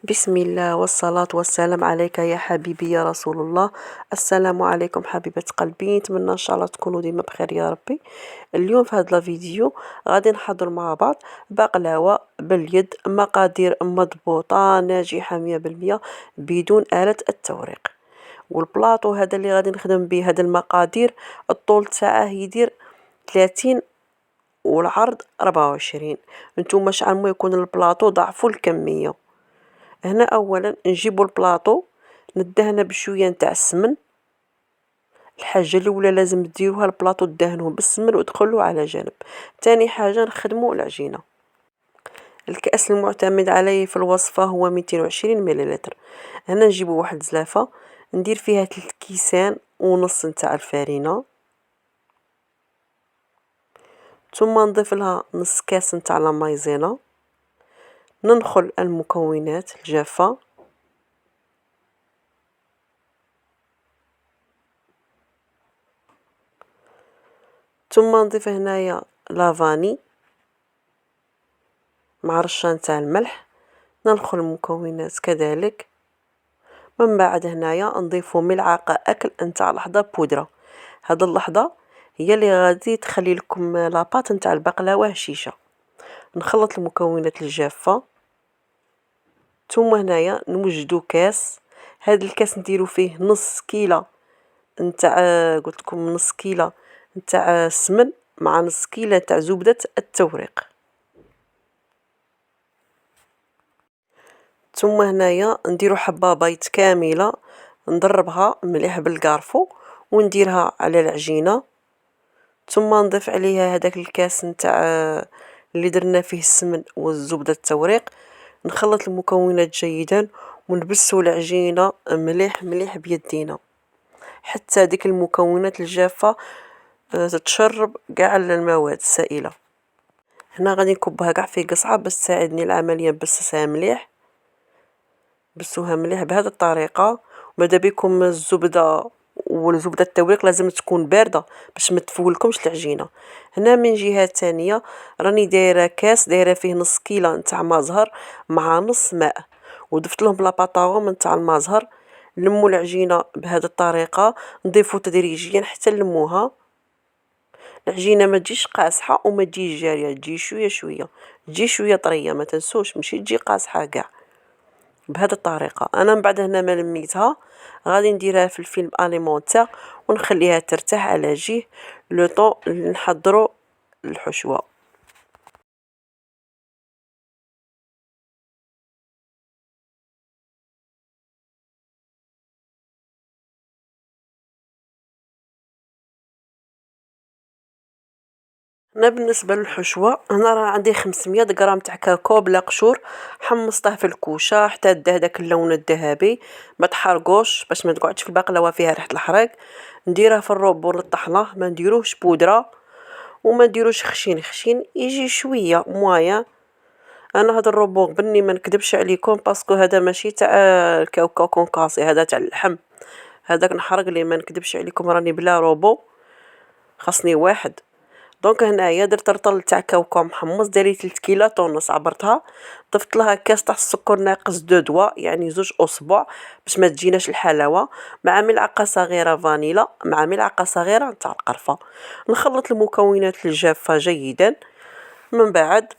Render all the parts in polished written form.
بسم الله والصلاة والسلام عليك يا حبيبي يا رسول الله. السلام عليكم حبيبة قلبي، نتمنى ان شاء الله تكونوا ديما بخير يا ربي. اليوم في هذا الفيديو غادي نحضر مع بعض بقلاوة باليد، مقادير مضبوطة ناجحة 100% بدون آلة التوريق. والبلاطو هذا اللي غادي نخدم به هاد المقادير، الطول تاعه يدير 30 والعرض 24. نتوما شحال ما يكون البلاطو ضعفوا الكمية. هنا اولا نجيبو البلاطو ندهنه بشويه نتاع السمن. الحاجه الاولى لازم ديروها البلاطو دهنوه بالسمن ودخلوه على جنب. تاني حاجه نخدمو العجينه. الكأس المعتمد عليه في الوصفه هو 220 مليلتر. هنا نجيبو واحد زلافه ندير فيها 3 كيسان ونص نتاع الفارينه، ثم نضيف لها نص كاس نتاع لا مايزينا. ننخل المكونات الجافه، ثم نضيف هنايا لافاني مع رشة نتاع الملح. ننخل المكونات كذلك. من بعد هنايا نضيفو ملعقة أكل نتاع لحظة بودرة. هاد اللحظة هي اللي غادي تخلي لكم لاباط نتاع البقلاوة هشيشة. نخلط المكونات الجافة، ثم هنايا نوجدو كاس. هاد الكاس نديرو فيه نص كيلة نتاع قلت لكم نص كيلة نتاع السمن مع نص كيلة تاع زبدة التوريق. ثم هنايا نديرو حبة بيض كاملة نضربها مليح بالكارفو ونديرها على العجينة، ثم نضيف عليها هذاك الكاس نتاع اللي درنا فيه السمن والزبدة التوريق. نخلط المكونات جيدا ونبسو العجينة مليح مليح بيدينا حتى ديك المكونات الجافة تتشرب كاع المواد السائلة. هنا غادي نكبها كاع في قصعة باش تساعدني العملية نبسسها مليح. بسوها مليح بهذه الطريقة. وماذا بكم الزبدة والزبدة التوريق لازم تكون باردة باش ما تفولكمش العجينة. هنا من جهة ثانية راني دايرة كاس دايرة فيه نص كيلة نتاع مازهر مع نص ماء، وضفت لهم لاباطاغوم نتاع المازهر. لموا العجينة بهذه الطريقة، نضيفو تدريجيا حتى نلموها. العجينة ما تجيش قاصحة وما تجيش جارية، تجي شوية شوية، تجي شوية طرية ما تنسوش، ماشي تجي قاصحة كاع. بهذه الطريقة انا من بعد هنا ما لميتها غادي نديرها في الفيلم اليمونتير ونخليها ترتاح على جيه لو طون نحضروا الحشوة. انا بالنسبه للحشوه هنا راه عندي 500 غرام تاع كاكاو بلا قشور، حمصته في الكوشه حتى دا داك اللون الذهبي، ما تحرقوش باش ما تقعدش في البقلاوه فيها ريحه الحريق. نديرها في الروبور للطحنه، ما نديروهش بودره وما نديروش خشين خشين، يجي شويه مويا. انا هذا الروبور بني ما نكذبش عليكم باسكو هذا ماشي تاع الكاوكاو كونكاسي، هذا تاع اللحم. هذاك نحرق لي ما نكذبش عليكم راني بلا روبو، خاصني واحد. دونك هنايا درت رطل تاع كاوكاو محمص داري 3 كيلات ونص، عبرتها ضفت لها كاس تاع السكر ناقص 2 دوا يعني 2 اصبع باش ما تجيناش الحلاوه، مع ملعقه صغيره فانيلا مع ملعقه صغيره تاع القرفه. نخلط المكونات الجافه جيدا. من بعد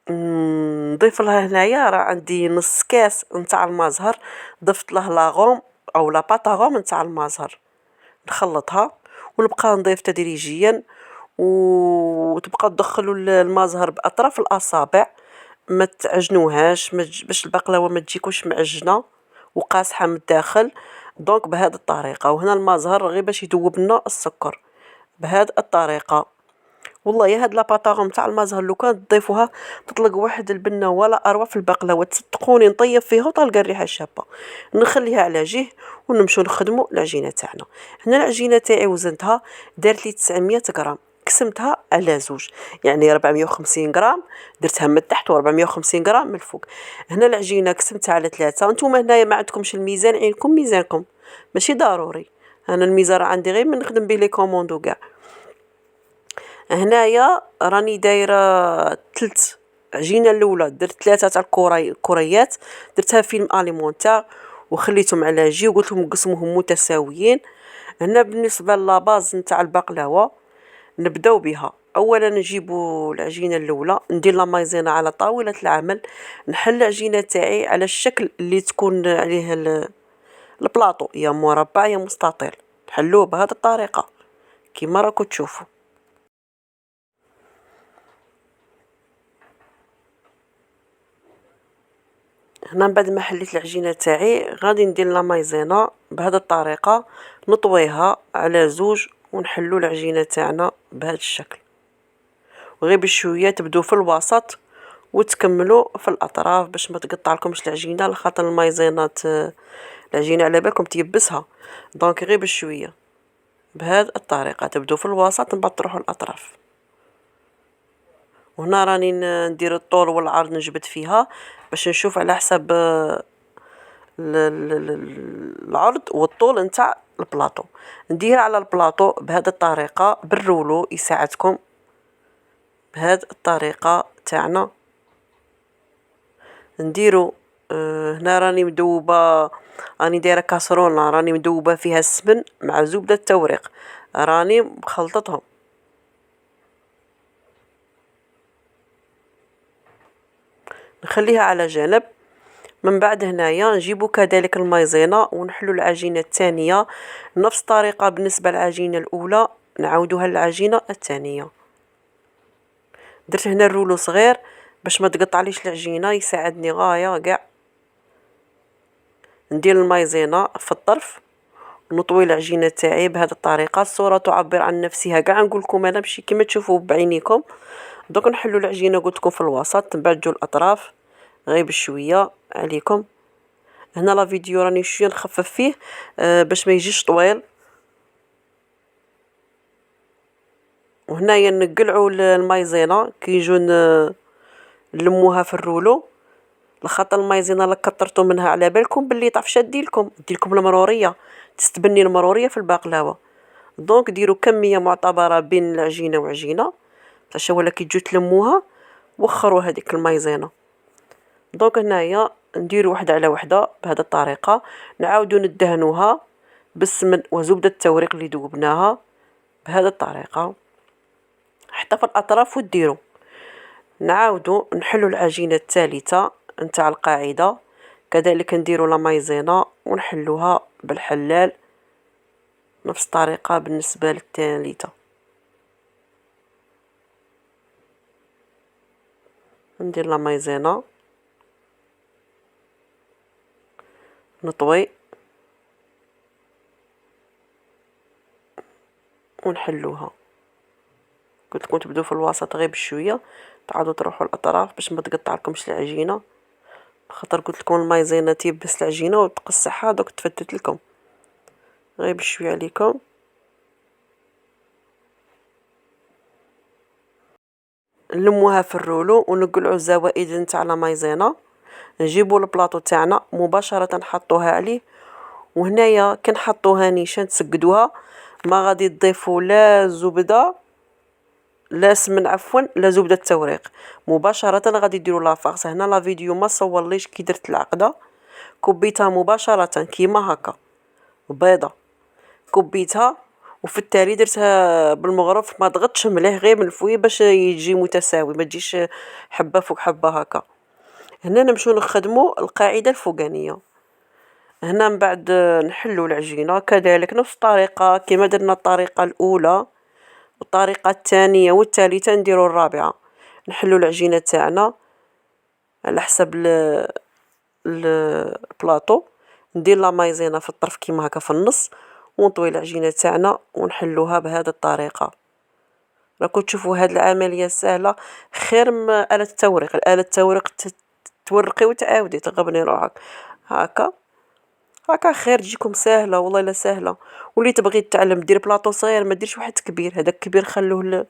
نضيف لها هنايا راه عندي نص كاس نتاع المازهر، ضفت له لاغوم او لا باطاغوم نتاع المازهر. نخلطها ونبقى نضيف تدريجيا وتبقى تدخلوا المازهر باطراف الاصابع، ما تعجنوهاش باش البقلاوه ما تجيكوش معجنه وقاصحه من الداخل. دونك بهذه الطريقه. وهنا المازهر غير باش يذوب لنا السكر بهذه الطريقه. والله يا هاد لاباطاغوم تاع المازهر لو كان تضيفوها تطلق واحد البنه ولا اروع في البقلاوه، تصدقوني نطيب فيها وطلقه الريحه الشابه. نخليها على جهه ونمشيو نخدموا العجينه تاعنا. هنا العجينه تاعي وزنتها دارت لي 900 غرام، قسمتها على زوج يعني 450 غرام درتها من التحت و450 غرام من الفوق. هنا العجينه قسمتها على 3. نتوما هنايا ما عندكمش الميزان عينكم ميزانكم ماشي ضروري. انا الميزان عندي غير من نخدم به لي كوموندو كاع. هنايا راني دايره 3 العجينه الاولى درت 3 تاع الكريات، درتها في الاليمونتير وخليتهم على جي وقلت لهم قسموهم متساويين. هنا بالنسبه لاباز نتاع البقلاوه نبداو بها. اولا نجيبوا العجينه الاولى، ندير لا مايزينا على طاوله العمل، نحل العجينه تاعي على الشكل اللي تكون عليه البلاطو، يا مربع يا مستطيل، نحلوه بهذه الطريقه كيما راكم تشوفوا. هنا من بعد ما حليت العجينه تاعي غادي ندير لا مايزينا بهذه الطريقه، نطويها على زوج ونحلو العجينه تاعنا بهذا الشكل، وغير بشويه تبدو في الوسط وتكملوا في الاطراف باش ما تقطع لكمش العجينه، لخاطر المايزينات العجينه على بالكم تيبسها، دونك غير بشويه بهذه الطريقه تبدو في الوسط من بعد تروحوا الاطراف. وهنا راني ندير الطول والعرض نجبد فيها باش نشوف على حسب العرض والطول نتاع البلاطو، ندير على البلاطو بهذه الطريقه بالرولو يساعدكم بهذه الطريقه تاعنا. نديرو هنا راني مدوبه، راني دايره كاسرونه راني مدوبه فيها السمن مع زبده التوريق، راني مخلطتهم. نخليها على جنب. من بعد هنايا نجيبو كذلك المايزينا ونحلو العجينه الثانيه نفس الطريقه بالنسبه للعجينه الاولى، نعاودوها للعجينه الثانيه. درت هنا الرولو صغير باش ما تقطعليش العجينه، يساعدني غايه كاع. ندير المايزينا في الطرف ونطوي العجينه تاعي بهذه الطريقه، الصوره تعبر عن نفسها كاع، نقول لكم انا ماشي كما تشوفوا بعينيكم. دوك نحلو العجينه قلت لكم في الوسط، من بعد جو الاطراف غير بشويه عليكم. هنا لا فيديو راني شويه نخفف فيه باش ما يجيش طويل. وهنايا نقلعوا المايزينا كي يجوا نلموها في الرولو، لخاطر المايزينا لا كثرتوا منها على بالكم باللي طفشه ديلكم المروريه، تستبني المروريه في البقلاوه. دونك ديروا كميه معتبره بين العجينه وعجينه باش ولا كي تجوا تلموها وخروا هذيك المايزينا. دونك هنايا نديروا وحده على وحده بهذه الطريقه، نعاودوا ندهنوها بالسمن وزبده التوريق اللي ذوبناها بهذه الطريقه حتى في الاطراف. وديروا نعاودوا نحلوا العجينه الثالثه نتاع القاعده، كذلك نديروا لا مايزينا ونحلوها بالحلال نفس الطريقه بالنسبه للثالثه. ندير لا مايزينا نطوي ونحلوها، قلت لكم تبدو في الوسط غير بشويه، تعاودوا تروحوا الاطراف باش ما تقطع لكمش العجينه، خاطر قلت لكم المايزينا تيبس العجينه وتقصحها، دوك تفتت لكم غير بشويه عليكم. نلموها في الرولو ونقلعوا الزوائد نتاع لا مايزينا، نجيبوا البلاطو تاعنا مباشره نحطوها عليه. وهنايا كنحطوها نيشان تسقدوها، ما غادي تضيفوا لا زبده لا سمن عفوا لا زبده التوريق، مباشره غادي ديروا لافاغس. هنا لا فيديو ما صورليش كي درت العقده، كبيتها مباشره كيما هكا بيضه، كبيتها وفي التالي درتها بالمغرف، ما ضغطش مليح غير من الفوي باش يجي متساوي، ما تجيش حبه فوق حبه هكا. هنا نمشيو نخدموا القاعده الفوقانيه. هنا من بعد نحلوا العجينه كذلك نفس الطريقه كما درنا الطريقه الاولى والطريقه الثانيه والثالثه نديروا الرابعه. نحلوا العجينه تاعنا على حسب البلاطو، ندير لا مايزينا في الطرف كيما هكا في النص، ونطوي العجينه تاعنا ونحلوها بهذه الطريقه. راكم تشوفوا هذه العمليه سهله خير من آلة التوريق. الآلة التوريق تورقي وتعاودي تغبني روحك هكا خير تجيكم سهله والله الا سهله. واللي تبغي تتعلم دير بلاطو صغير، ما ديرش واحد كبير، هذاك كبير خلوه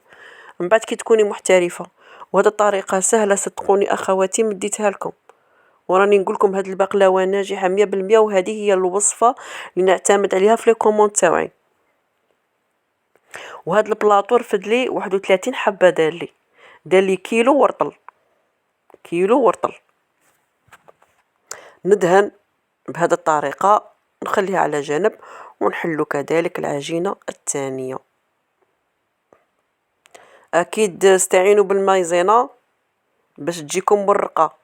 من بعد كي تكوني محترفه. وهذه الطريقه سهله صدقوني اخواتي مديتها لكم، وراني نقول لكم هذه البقلاوه ناجحه 100%، وهذه هي الوصفه اللي نعتمد عليها في لي كوموند تاعي. وهذا البلاطو رفد لي 31 حبه، دار لي كيلو ورطل. كيلو ورطل. ندهن بهذه الطريقة، نخليها على جنب، ونحل كذلك العجينة الثانية. أكيد استعينوا بالمايزينا باش تجيكم مرقة،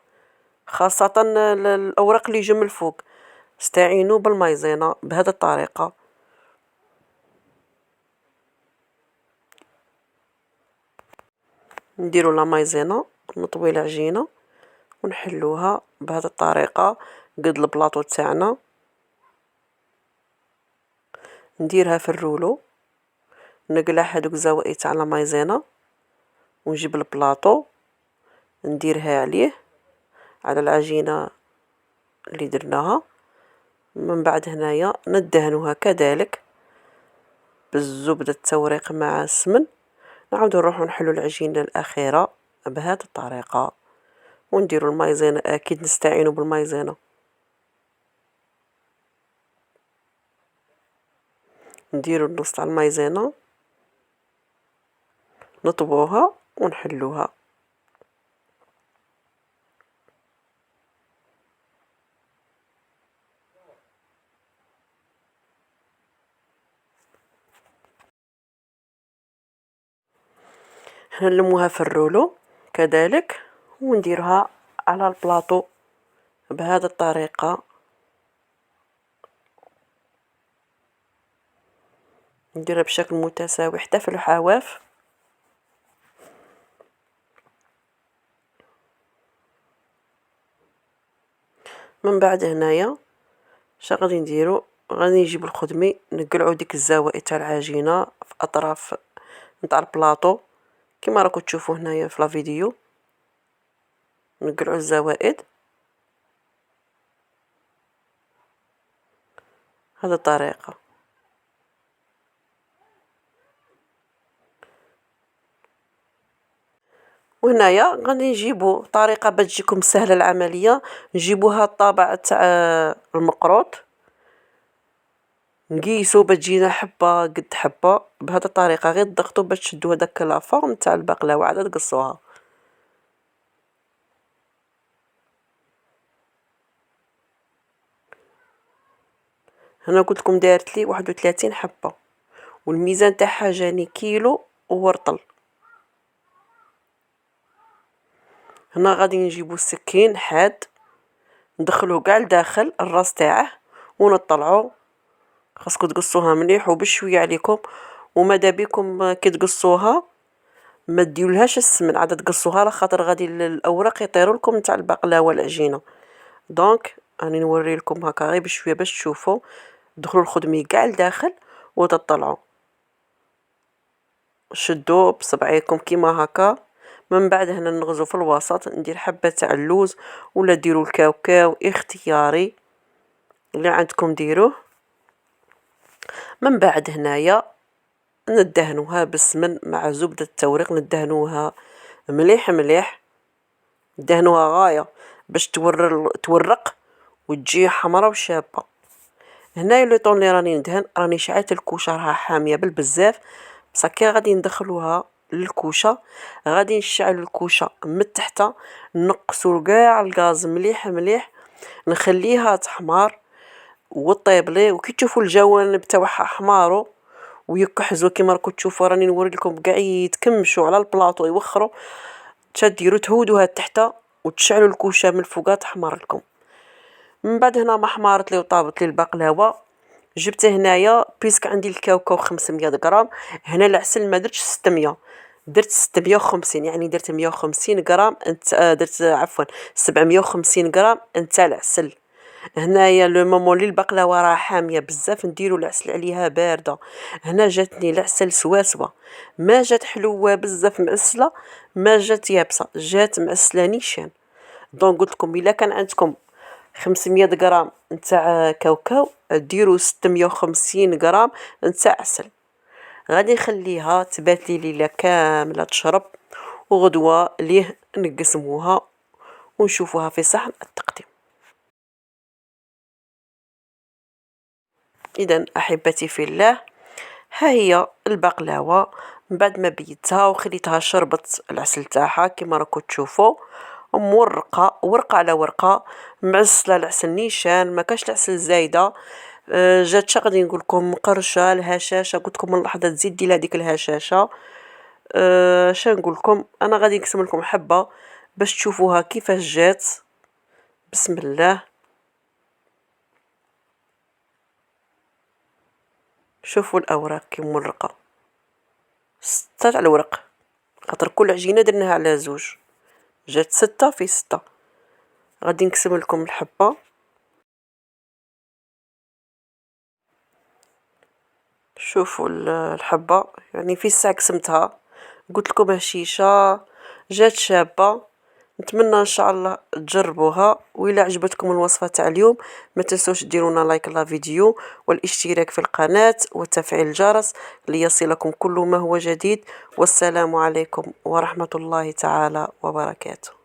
خاصة الأوراق اللي يجوا من الفوق، استعينوا بالمايزينا بهذه الطريقة. نديروا لا مايزينا، نطوي العجينة ونحلوها بهذه الطريقة قد البلاطو تاعنا. نديرها في الرولو، نقلع هذوك الزوائد تاع لا مايزينا ونجيب البلاطو نديرها عليه على العجينة اللي درناها. من بعد هنايا ندهنوها كذلك بالزبدة التوريق مع السمن، نعاودو نروحو نحلو العجينة الأخيرة بهذه الطريقة، ونديرو المايزينا. أكيد نستعينو بالمايزينا. نديرو النص تاع المايزينا، نطووها ونحلوها. نلموها في الرولو كذلك ونديرها على البلاطو بهذه الطريقة. نديرها بشكل متساوي حتى في الحواف. من بعد هنايا اش غادي نديرو، غادي نجيب الخدمي نقلعو ديك الزوائد تاع العجينة في اطراف نتاع البلاطو كما راكم تشوفوا هنايا في لا فيديو. نقلعو الزوائد هذه الطريقة. وهنايا غادي نجيبو طريقة باش تجيكم سهلة العملية، نجيبوها الطابع تاع المقروط، نقيسو باش تجينا حبة قد حبة بهذه الطريقة. غير تضغطوا باش تشدوا هذاك لافورم تاع البقلاوة عاد تقصوها. هنا قلت لكم دارت لي 31 حبة، والميزان تاعها جاني كيلو ورطل. هنا غادي نجيبو السكين حاد ندخلوه كاع لداخل الراس تاعه ونطلعو. خاصكم تقصوها مليح وبشويه عليكم، وماذا بكم كي تقصوها ما ديولهاش السمن، عاد تقصوها لخاطر غادي الاوراق يطيروا لكم تاع البقلاوه العجينه. دونك راني نوري لكم هكا غير بشويه باش تشوفوا. دخلوا الخدمي كاع لداخل وتطلعوا، شدوا بصبعيكم كيما هكا. من بعد هنا نغزو في الوسط، ندير حبه تاع اللوز ولا ديروا الكاوكاو اختياري اللي عندكم ديروه. من بعد هنايا ندهنوها بالسمن مع زبدة التوريق، ندهنوها مليح مليح، ندهنوها غاية باش تورق وتجي حمرا وشابة. هنايا لو طون اللي راني ندهن راني شعلت الكوشة راها حامية بالبزاف، بصح كي غادي ندخلوها للكوشة غادي نشعل الكوشة من تحت، نقصوا كاع الغاز مليح مليح، نخليها تحمار وطيبلي. وكي تشوفوا الجوانب تاعها حمارو ويكحزوا كيما راكم تشوفوا، راني نوري لكم كاع يتكمشوا على البلاطو يوخروا، تديروا تهودوها تحت وتشعلوا الكوشه من الفوق تحمر لكم. من بعد هنا ما حمارت لي وطابت لي البقلاوه، جبت هنايا بيسك عندي الكاوكاو 500 غرام. هنا العسل ما درتش 600، درت 650، يعني درت 150 غرام درت عفوا 750 غرام نتاع العسل. هنايا لو مومون اللي البقلاوه راه حاميه بزاف نديرو العسل عليها بارده. هنا جاتني العسل سواسوه، ما جات حلوه بزاف معسله، ما جات يابسه، جات معسله نيشان. دونك قلت لكم الا كان عندكم 500 غرام نتاع كاوكاو ديروا 650 غرام نتاع عسل. غادي نخليها تبات لي ليله كامله تشرب، وغدوه ليه نقسموها ونشوفوها في صحن التقديم. إذا أحبتي في الله، ها هي البقلاوة من بعد ما بيتها وخليتها شربت العسل تاعها كما راكم تشوفوا، مورقة ورقة على ورقة، معسلة العسل نيشان، ما كاش العسل زايدة. جات غادي نقول لكم مقرشة الهشاشة، قلت لكم من لحظة تزيد دير هذيك الهشاشة. نقول لكم، انا غادي نقسم لكم حبة باش تشوفوها كيفاش جات. بسم الله. شوفوا الاوراق كي مورقة، 6 على الورق، خاطر كل عجينة درناها على زوج، جات 6 في 6. غادي نقسم لكم الحبة. شوفوا الحبة، يعني في الساعة قسمتها، قلت لكم هشيشة، جات شابة. نتمنى ان شاء الله تجربوها، وإلا عجبتكم الوصفة تاع اليوم ما تنسوش ديرونا لايك للفيديو والاشتراك في القناة وتفعيل الجرس ليصلكم كل ما هو جديد. والسلام عليكم ورحمة الله تعالى وبركاته.